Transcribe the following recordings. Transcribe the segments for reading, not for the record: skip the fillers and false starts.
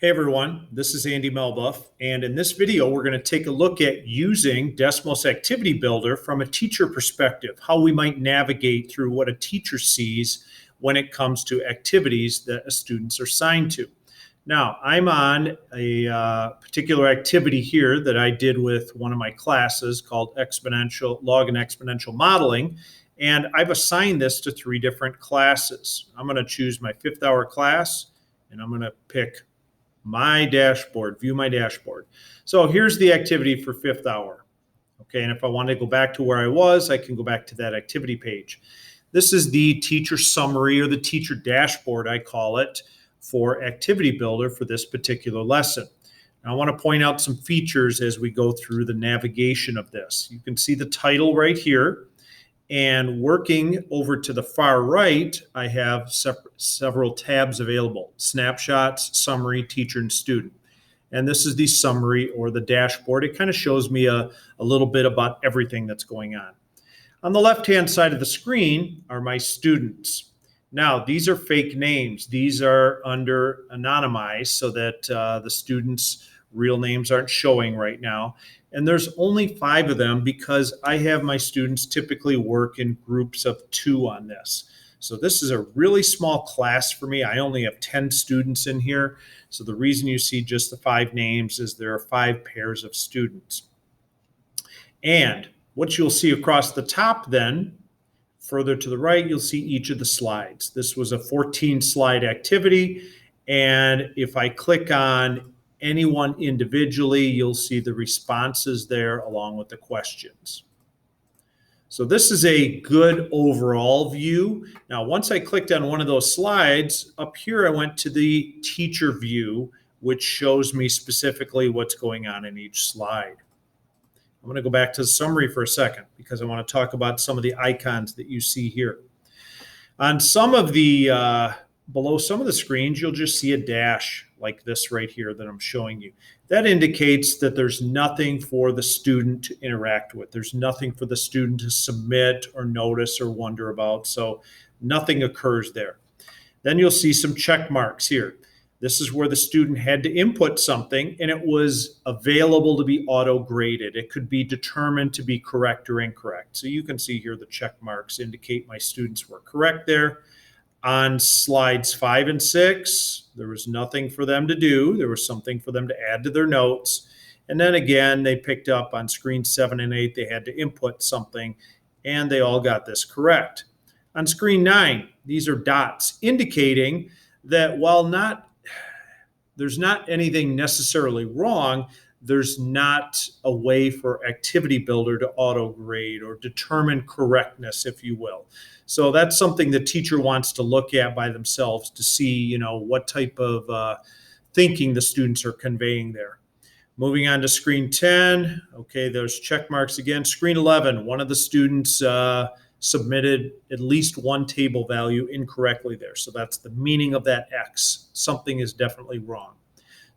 Hey everyone, this is Andy Melbuff, and in this video we're going to take a look at using Desmos Activity Builder from a teacher perspective, how we might navigate through what a teacher sees when it comes to activities that students are assigned to. Now, I'm on a particular activity here that I did with one of my classes called Log and Exponential Modeling, and I've assigned this to 3 different classes. I'm going to choose my 5th hour class, and I'm going to pick my dashboard, view my dashboard. So here's the activity for 5th hour. Okay, and if I want to go back to where I was, I can go back to that activity page. This is the teacher summary or the teacher dashboard, I call it, for Activity Builder for this particular lesson. Now, I want to point out some features as we go through the navigation of this. You can see the title right here. And working over to the far right, I have several tabs available: Snapshots, Summary, Teacher, and Student. And this is the summary or the dashboard. It kind of shows me a little bit about everything that's going on. On the left-hand side of the screen are my students. Now, these are fake names. These are under anonymized so that the students' real names aren't showing right now. And there's only 5 of them because I have my students typically work in groups of 2 on this. So this is a really small class for me. I only have 10 students in here. So the reason you see just the 5 names is there are 5 pairs of students. And what you'll see across the top then, further to the right, you'll see each of the slides. This was a 14-slide activity. And if I click on anyone individually, you'll see the responses there along with the questions. So this is a good overall view. Now, once I clicked on one of those slides, up here I went to the teacher view, which shows me specifically what's going on in each slide. I'm going to go back to the summary for a second because I want to talk about some of the icons that you see here. On some of the below some of the screens, you'll just see a dash like this right here that I'm showing you. That indicates that there's nothing for the student to interact with. There's nothing for the student to submit or notice or wonder about. So nothing occurs there. Then you'll see some check marks here. This is where the student had to input something and it was available to be auto-graded. It could be determined to be correct or incorrect. So you can see here the check marks indicate my students were correct there. On slides 5 and 6, there was nothing for them to do. There was something for them to add to their notes. And then again, they picked up on screen 7 and 8, they had to input something, and they all got this correct. On screen 9, these are dots indicating that while there's not anything necessarily wrong, there's not a way for Activity Builder to auto-grade or determine correctness, if you will. So that's something the teacher wants to look at by themselves to see, what type of thinking the students are conveying there. Moving on to screen 10, okay, there's check marks again. Screen 11, one of the students submitted at least one table value incorrectly there. So that's the meaning of that X. Something is definitely wrong.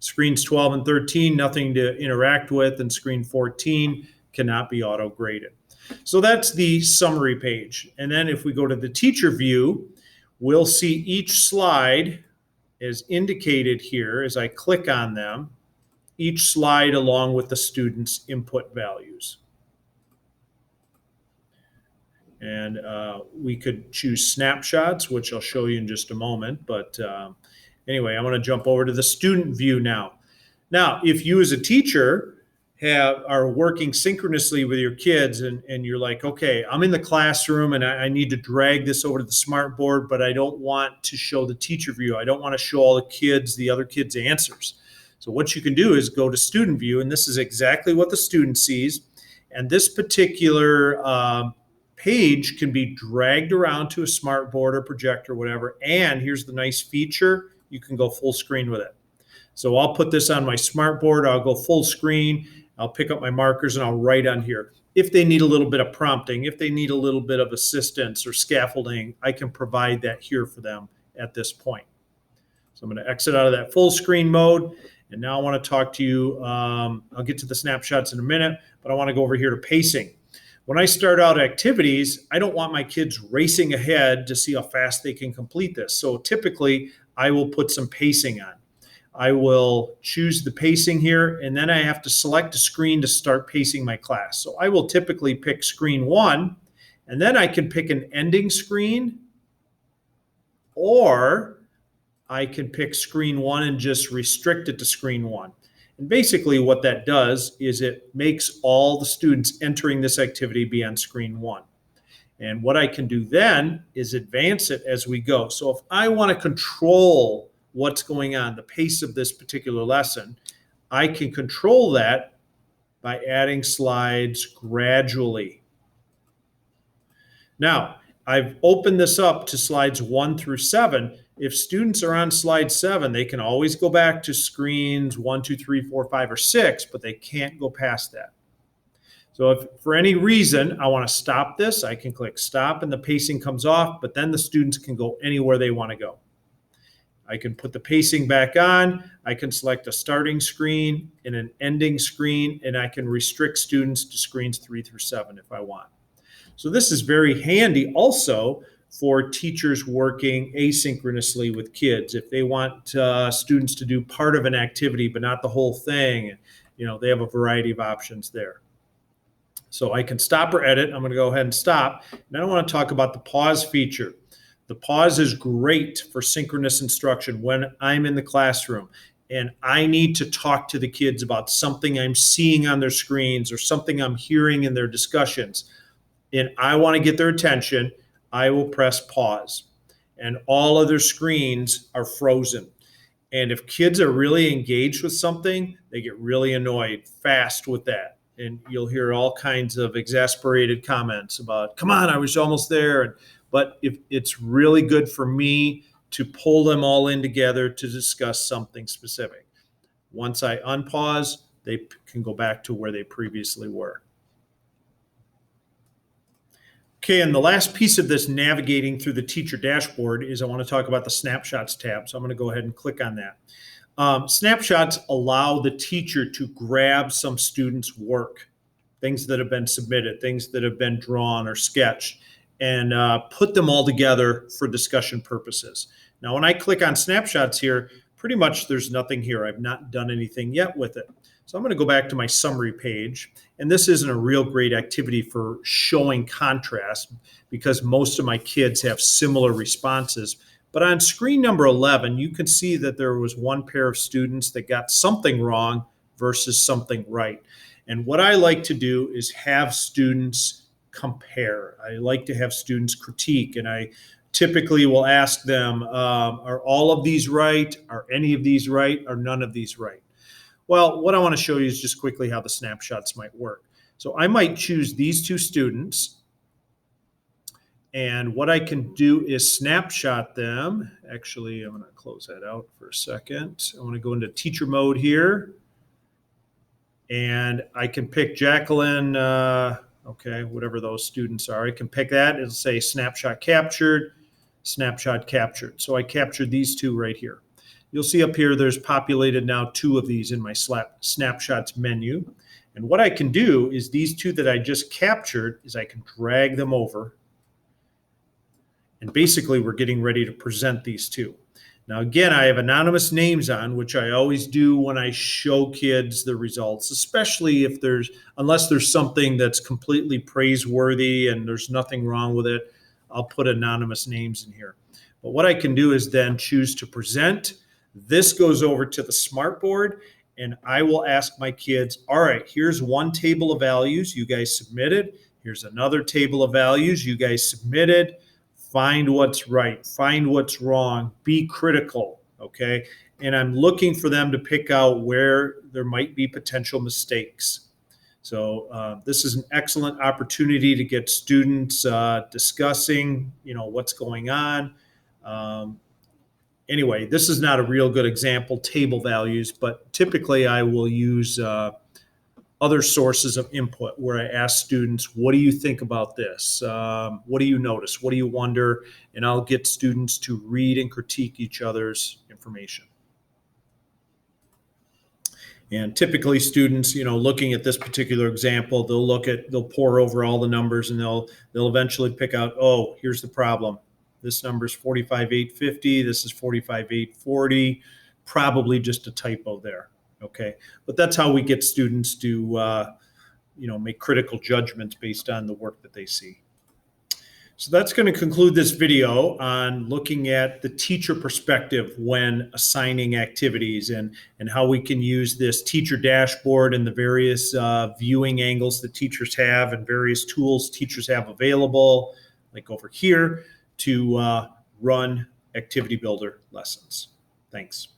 Screens 12 and 13, nothing to interact with, and screen 14 cannot be auto-graded. So that's the summary page. And then if we go to the teacher view, we'll see each slide as indicated here as I click on them, each slide along with the student's input values. And we could choose snapshots, which I'll show you in just a moment. But anyway, I'm going to jump over to the student view now. Now, if you as a teacher are working synchronously with your kids and you're like, okay, I'm in the classroom and I need to drag this over to the smartboard, but I don't want to show the teacher view. I don't want to show all the other kids' answers. So what you can do is go to student view, and this is exactly what the student sees. And this particular page can be dragged around to a smartboard or projector or whatever. And here's the nice feature: you can go full screen with it. So I'll put this on my smartboard. I'll go full screen. I'll pick up my markers and I'll write on here. If they need a little bit of prompting, if they need a little bit of assistance or scaffolding, I can provide that here for them at this point. So I'm going to exit out of that full screen mode. And now I want to talk to you. I'll get to the snapshots in a minute, but I want to go over here to pacing. When I start out activities, I don't want my kids racing ahead to see how fast they can complete this. So typically, I will put some pacing on. I will choose the pacing here, and then I have to select a screen to start pacing my class. So I will typically pick screen 1, and then I can pick an ending screen, or I can pick screen 1 and just restrict it to screen 1. And basically what that does is it makes all the students entering this activity be on screen 1. And what I can do then is advance it as we go. So if I want to control what's going on, the pace of this particular lesson, I can control that by adding slides gradually. Now, I've opened this up to slides 1 through 7. If students are on slide 7, they can always go back to screens 1, 2, 3, 4, 5, or 6, but they can't go past that. So if for any reason I want to stop this, I can click stop and the pacing comes off, but then the students can go anywhere they want to go. I can put the pacing back on. I can select a starting screen and an ending screen, and I can restrict students to screens 3 through 7 if I want. So this is very handy also for teachers working asynchronously with kids. If they want students to do part of an activity but not the whole thing, they have a variety of options there. So I can stop or edit. I'm going to go ahead and stop. And I want to talk about the pause feature. The pause is great for synchronous instruction when I'm in the classroom and I need to talk to the kids about something I'm seeing on their screens or something I'm hearing in their discussions. And I want to get their attention. I will press pause. And all other screens are frozen. And if kids are really engaged with something, they get really annoyed fast with that. And you'll hear all kinds of exasperated comments about, come on, I was almost there. But if it's really good for me to pull them all in together to discuss something specific. Once I unpause, they can go back to where they previously were. Okay, and the last piece of this navigating through the teacher dashboard is I want to talk about the Snapshots tab. So I'm going to go ahead and click on that. Snapshots allow the teacher to grab some students' work, things that have been submitted, things that have been drawn or sketched, and put them all together for discussion purposes. Now, when I click on Snapshots here, pretty much there's nothing here. I've not done anything yet with it. So I'm going to go back to my summary page. And this isn't a real great activity for showing contrast because most of my kids have similar responses. But on screen number 11, you can see that there was one pair of students that got something wrong versus something right. And what I like to do is have students compare. I like to have students critique, and I typically will ask them, are all of these right? Are any of these right? Are none of these right? Well, what I want to show you is just quickly how the snapshots might work. So I might choose these two students, and what I can do is snapshot them. Actually, I'm going to close that out for a second. I want to go into teacher mode here, and I can pick Jacqueline, okay, whatever those students are. I can pick that. It'll say Snapshot Captured, Snapshot Captured. So I captured these two right here. You'll see up here, there's populated now 2 of these in my snapshots menu. And what I can do is these 2 that I just captured is I can drag them over. And basically, we're getting ready to present these 2. Now, again, I have anonymous names on, which I always do when I show kids the results, especially if unless there's something that's completely praiseworthy and there's nothing wrong with it, I'll put anonymous names in here. But what I can do is then choose to present. This goes over to the smartboard, and I will ask my kids, all right, here's one table of values you guys submitted. Here's another table of values you guys submitted. Find what's right, find what's wrong, be critical, okay? And I'm looking for them to pick out where there might be potential mistakes. So this is an excellent opportunity to get students discussing, what's going on. Anyway, this is not a real good example, table values, but typically I will use other sources of input where I ask students, what do you think about this? What do you notice? What do you wonder? And I'll get students to read and critique each other's information. And typically students, looking at this particular example, they'll pore over all the numbers and they'll eventually pick out, oh, here's the problem. This number is 45,850. This is 45,840. probably just a typo there. Okay, but that's how we get students to make critical judgments based on the work that they see. So that's going to conclude this video on looking at the teacher perspective when assigning activities, and how we can use this teacher dashboard and the various viewing angles that teachers have and various tools teachers have available, like over here, to run Activity Builder lessons. Thanks.